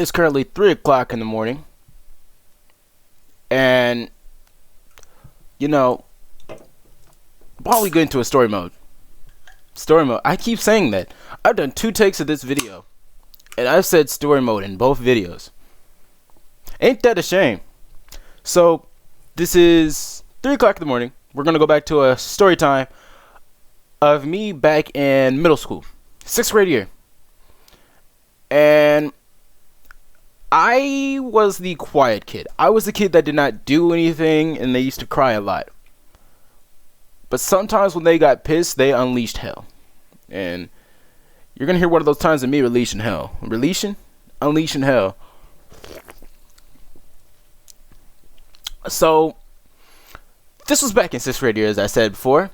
It's currently 3 o'clock in the morning, and you know, why don't we get into a story mode? Story mode. I keep saying that. I've done 2 takes of this video, and I've said story mode in both videos. Ain't that a shame? So, this is 3 o'clock in the morning. We're gonna go back to a story time of me back in middle school, 6th grade year. And I was the quiet kid. I was the kid that did not do anything, and they used to cry a lot. But sometimes when they got pissed, they unleashed hell. And you're going to hear one of those times of me releasing hell. Unleashing hell. So, this was back in 6th grade year, as I said before.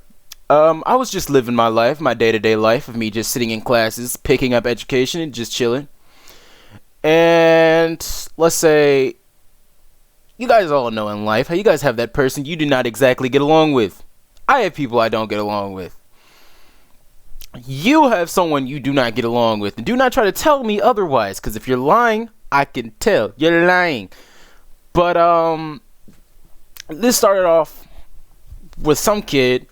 I was just living my life, my day-to-day life of me just sitting in classes, picking up education, and just chilling. And let's say, you guys all know in life how you guys have that person you do not exactly get along with. I have people I don't get along with. You have someone you do not get along with. And do not try to tell me otherwise, because if you're lying, I can tell. You're lying. But, this started off with some kid.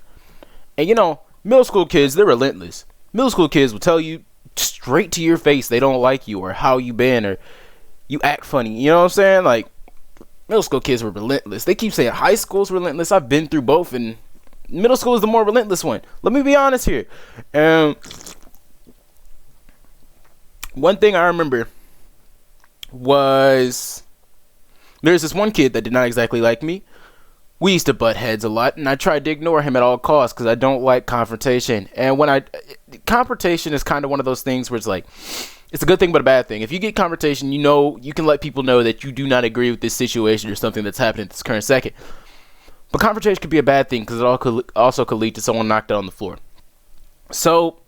And, you know, middle school kids, they're relentless. Middle school kids will tell you straight to your face they don't like you or how you been or you act funny. You know what I'm saying? Like, middle school kids were relentless. They keep saying high school's relentless. I've been through both, and middle school is the more relentless one. Let me be honest here. One thing I remember was there's this one kid that did not exactly like me. We used to butt heads a lot, and I tried to ignore him at all costs because I don't like confrontation. And confrontation is kind of one of those things where it's like, it's a good thing but a bad thing. If you get confrontation, you know, you can let people know that you do not agree with this situation or something that's happening at this current second. But confrontation could be a bad thing because it also could lead to someone knocked out on the floor. So,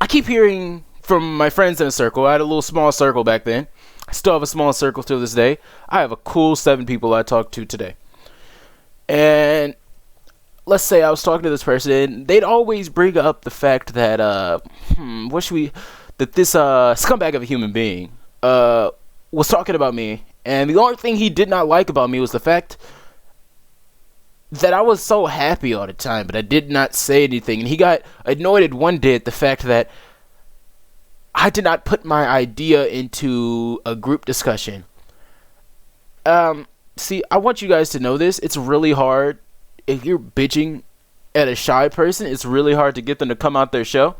I keep hearing from my friends in a circle. I had a little small circle back then. I still have a small circle to this day. I have a cool 7 people I talk to today. And let's say I was talking to this person, and they'd always bring up the fact that this scumbag of a human being was talking about me, and the only thing he did not like about me was the fact that I was so happy all the time, but I did not say anything. And he got annoyed one day at the fact that I did not put my idea into a group discussion. See, I want you guys to know this. It's really hard. If you're bitching at a shy person, it's really hard to get them to come out their show.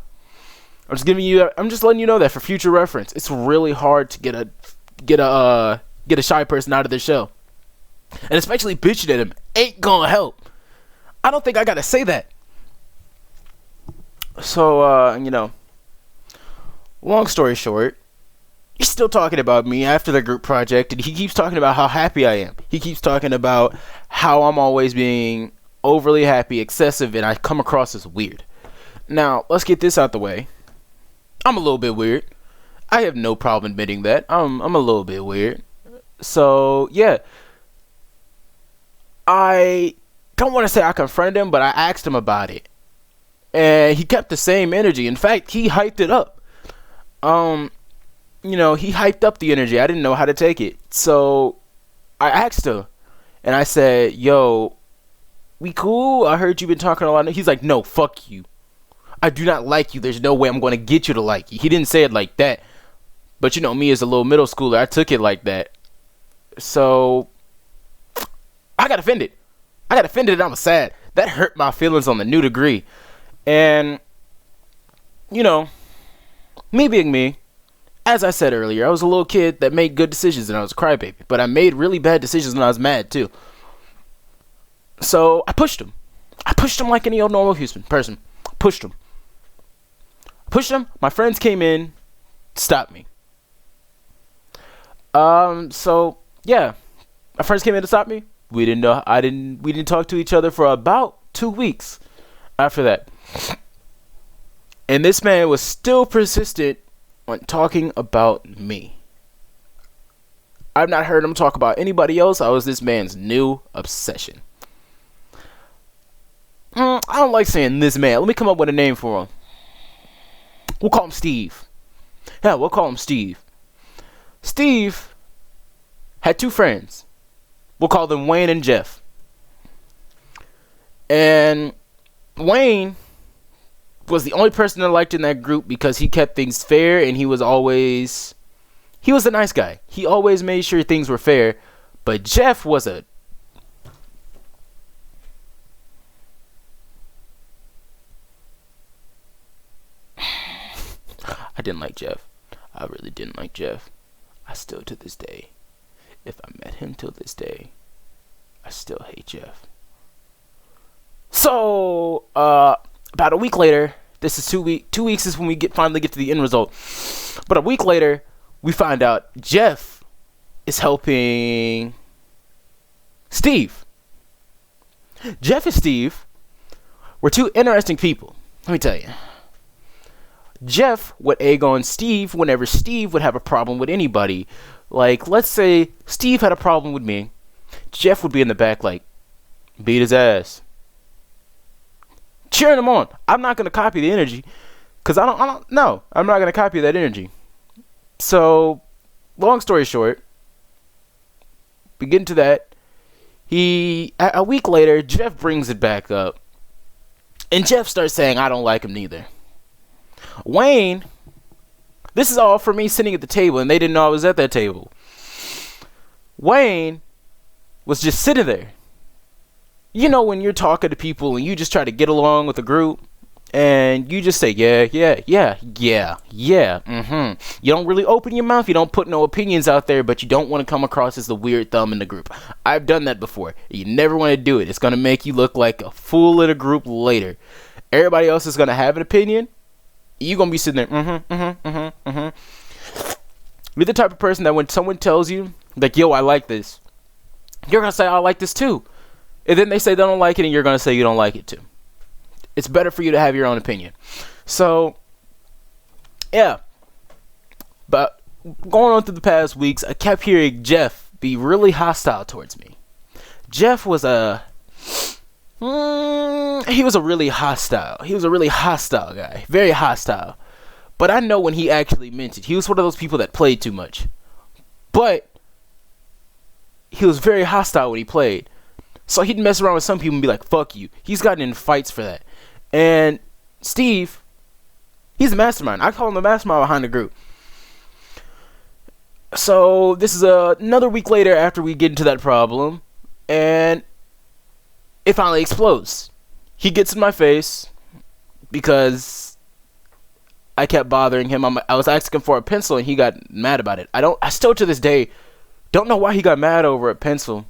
I'm just letting you know that for future reference. It's really hard to get a shy person out of their show. And especially bitching at him ain't gonna help. I don't think I gotta say that. So, long story short, he's still talking about me after the group project, and he keeps talking about how happy I am. He keeps talking about how I'm always being overly happy, excessive, and I come across as weird. Now, let's get this out the way. I'm a little bit weird. I have no problem admitting that. I'm a little bit weird. So, yeah. I don't want to say I confronted him, but I asked him about it. And he kept the same energy. In fact, he hyped it up. He hyped up the energy. I didn't know how to take it. So I asked him, and I said, yo, we cool? I heard you've been talking a lot. He's like, no, fuck you. I do not like you. There's no way I'm going to get you to like you. He didn't say it like that. But you know, me as a little middle schooler, I took it like that. So I got offended. And I was sad. That hurt my feelings on the new degree. And, me being me, as I said earlier, I was a little kid that made good decisions and I was a crybaby. But I made really bad decisions when I was mad, too. So, I pushed him. Like any old normal person. Pushed him. My friends came in, stopped me. So, yeah. My friends came in to stop me. We didn't talk to each other for about 2 weeks after that. And this man was still persistent on talking about me. I've not heard him talk about anybody else. I was this man's new obsession. I don't like saying this man. Let me come up with a name for him. We'll call him Steve. Yeah, we'll call him Steve. Steve had two friends. We'll call them Wayne and Jeff. And Wayne was the only person I liked in that group because he kept things fair, and he was a nice guy. He always made sure things were fair. But Jeff was a... I didn't like Jeff. I really didn't like Jeff. I still, to this day, if I met him till this day, I still hate Jeff. So, about a week later, this is 2 weeks. 2 weeks is when we finally get to the end result. But a week later, we find out Jeff is helping Steve. Jeff and Steve were two interesting people. Let me tell you. Jeff would egg on Steve whenever Steve would have a problem with anybody. Like, let's say Steve had a problem with me. Jeff would be in the back like, beat his ass. Cheering him on. I'm not going to copy the energy. Because I'm not going to copy that energy. So, long story short, we get into that. A week later, Jeff brings it back up. And Jeff starts saying, I don't like him neither. Wayne, this is all for me sitting at the table, and they didn't know I was at that table. Wayne was just sitting there. You know when you're talking to people and you just try to get along with a group, and you just say, yeah, You don't really open your mouth, you don't put no opinions out there, but you don't want to come across as the weird thumb in the group. I've done that before. You never want to do it. It's going to make you look like a fool in a group later. Everybody else is going to have an opinion. You're going to be sitting there, You're the type of person that when someone tells you, like, yo, I like this, you're going to say, I like this too. And then they say they don't like it, and you're going to say you don't like it too. It's better for you to have your own opinion. So, yeah. But going on through the past weeks, I kept hearing Jeff be really hostile towards me. Jeff was he was a really hostile guy. Very hostile. But I know when he actually meant it. He was one of those people that played too much. But he was very hostile when he played. So he'd mess around with some people and be like, fuck you. He's gotten in fights for that. And Steve, he's the mastermind. I call him the mastermind behind the group. So this is another week later after we get into that problem. And it finally explodes. He gets in my face because I kept bothering him. I was asking for a pencil and he got mad about it. I still to this day don't know why he got mad over a pencil.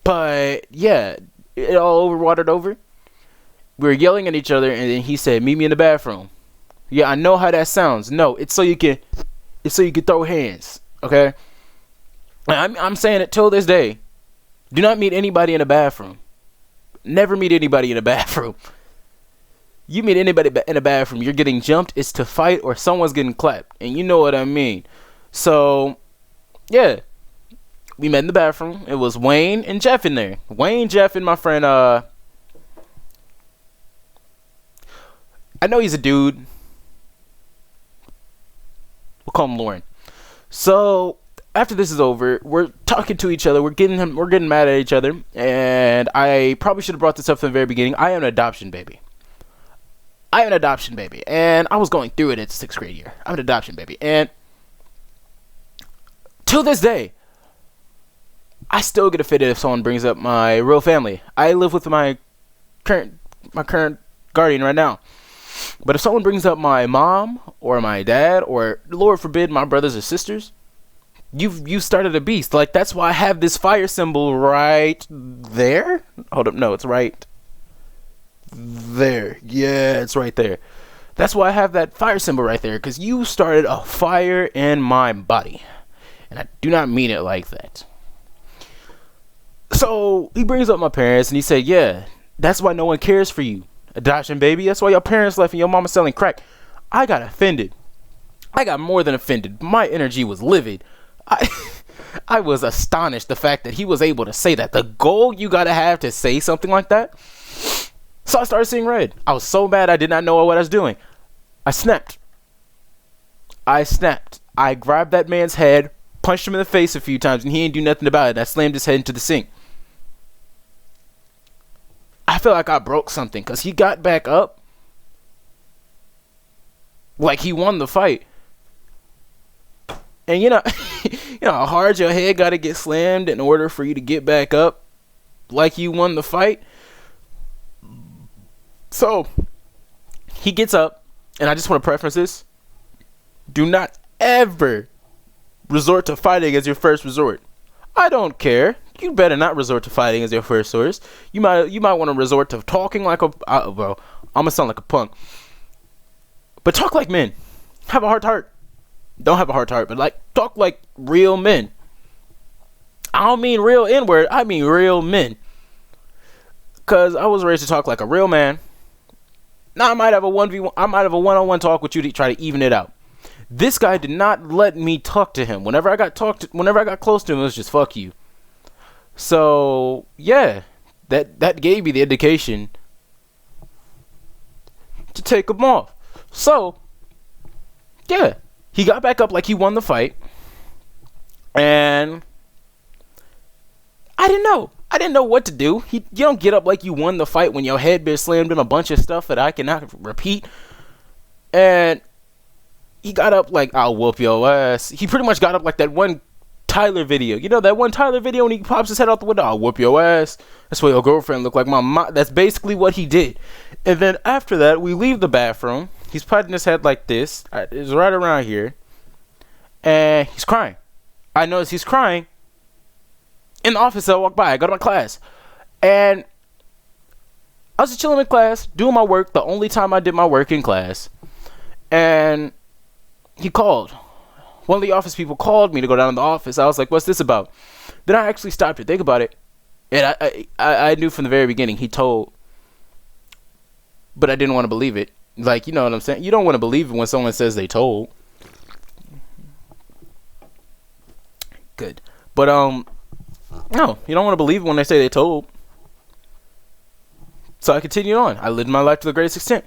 But yeah, it all watered over. We were yelling at each other, and then he said, meet me in the bathroom. Yeah, I know how that sounds. No, it's so you can throw hands. Okay? I'm saying it till this day. Do not meet anybody in a bathroom. Never meet anybody in a bathroom. You meet anybody in a bathroom, you're getting jumped, it's to fight, or someone's getting clapped. And you know what I mean. So, yeah. We met in the bathroom. It was Wayne and Jeff in there. Wayne, Jeff, and my friend, I know he's a dude. We'll call him Lauren. So after this is over, we're talking to each other. We're getting mad at each other. And I probably should have brought this up from the very beginning. I am an adoption baby. And I was going through it at 6th grade year. I'm an adoption baby. And till this day, I still get offended if someone brings up my real family. I live with my current guardian right now. But if someone brings up my mom or my dad or, Lord forbid, my brothers or sisters, you started a beast. Like, that's why I have this fire symbol right there. Hold up, no, it's right there. Yeah, it's right there. That's why I have that fire symbol right there, because you started a fire in my body. And I do not mean it like that. So he brings up my parents and he said, yeah, that's why no one cares for you. Adoption baby, that's why your parents left and your mama selling crack. I got offended. I got more than offended. My energy was livid. I was astonished the fact that he was able to say that. The goal you gotta have to say something like that. So I started seeing red. I was so mad I did not know what I was doing. I snapped. I snapped. I grabbed that man's head, punched him in the face a few times, and he ain't do nothing about it. I slammed his head into the sink. I feel like I broke something because he got back up like he won the fight. And you know, you know how hard your head got to get slammed in order for you to get back up like you won the fight. So he gets up, and I just want to preference this: do not ever resort to fighting as your first resort. I don't care. You better not resort to fighting as your first source. You might want to resort to talking like a well, I'm gonna sound like a punk, but talk like men. Have a heart to heart. Don't have a heart to heart, but like talk like real men. I don't mean real N-word. I mean real men. Cause I was raised to talk like a real man. Now I might have a 1v1. I might have a one-on-one talk with you to try to even it out. This guy did not let me talk to him. Whenever I got close to him, it was just fuck you. So yeah, that gave me the indication to take him off. So yeah, he got back up like he won the fight, and I didn't know what to do. You don't get up like you won the fight when your head been slammed in a bunch of stuff that I cannot repeat. And he got up like, I'll whoop your ass. He pretty much got up like that one Tyler video. You know that one Tyler video when he pops his head out the window? I'll whoop your ass. That's why your girlfriend looked like my mom. That's basically what he did. And then after that, we leave the bathroom. He's patting his head like this. It's right around here. And he's crying. I notice he's crying. In the office, I walk by. I go to my class. And I was just chilling in class, doing my work. The only time I did my work in class. And he called. One of the office people called me to go down to the office. I was like, what's this about? Then I actually stopped to think about it. And I knew from the very beginning he told. But I didn't want to believe it. Like, you know what I'm saying? You don't want to believe it when someone says they told. Good. But, no, you don't want to believe it when they say they told. So I continued on. I lived my life to the greatest extent.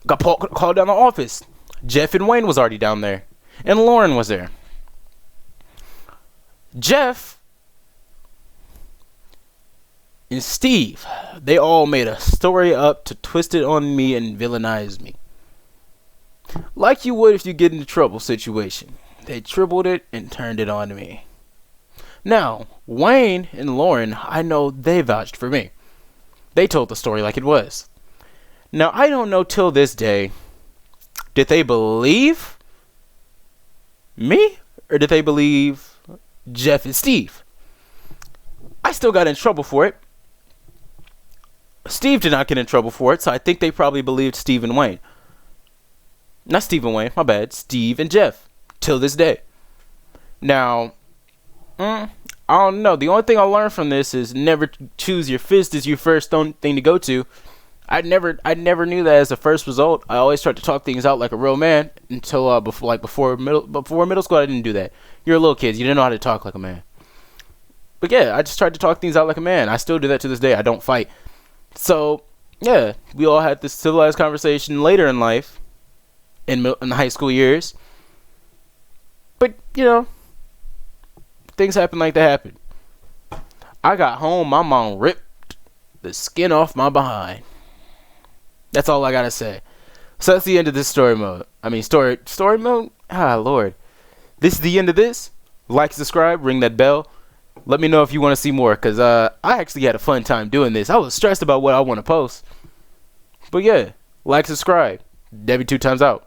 Got called down the office. Jeff and Wayne was already down there. And Lauren was there. Jeff and Steve, they all made a story up to twist it on me and villainize me. Like you would if you get in a trouble situation. They tripled it and turned it on me. Now, Wayne and Lauren, I know they vouched for me. They told the story like it was. Now, I don't know till this day, did they believe me or did they believe Jeff and Steve? I still got in trouble for it. Steve did not get in trouble for it, so I think they probably believed Steve and Wayne. Not Steve and Wayne, my bad. Steve and Jeff, till this day. Now, I don't know. The only thing I learned from this is never choose your fist as your first thing to go to. I never knew that as a first result. I always tried to talk things out like a real man until before middle school. I didn't do that. You're a little kid. You didn't know how to talk like a man. But yeah, I just tried to talk things out like a man. I still do that to this day. I don't fight. So yeah, we all had this civilized conversation later in life, in the high school years. But you know, things happen like that happen. I got home, my mom ripped the skin off my behind. That's all I gotta say. So that's the end of this story mode. I mean, story mode? Ah, Lord. This is the end of this. Like, subscribe, ring that bell. Let me know if you want to see more, because I actually had a fun time doing this. I was stressed about what I want to post. But yeah, like, subscribe. Debbie 2 times out.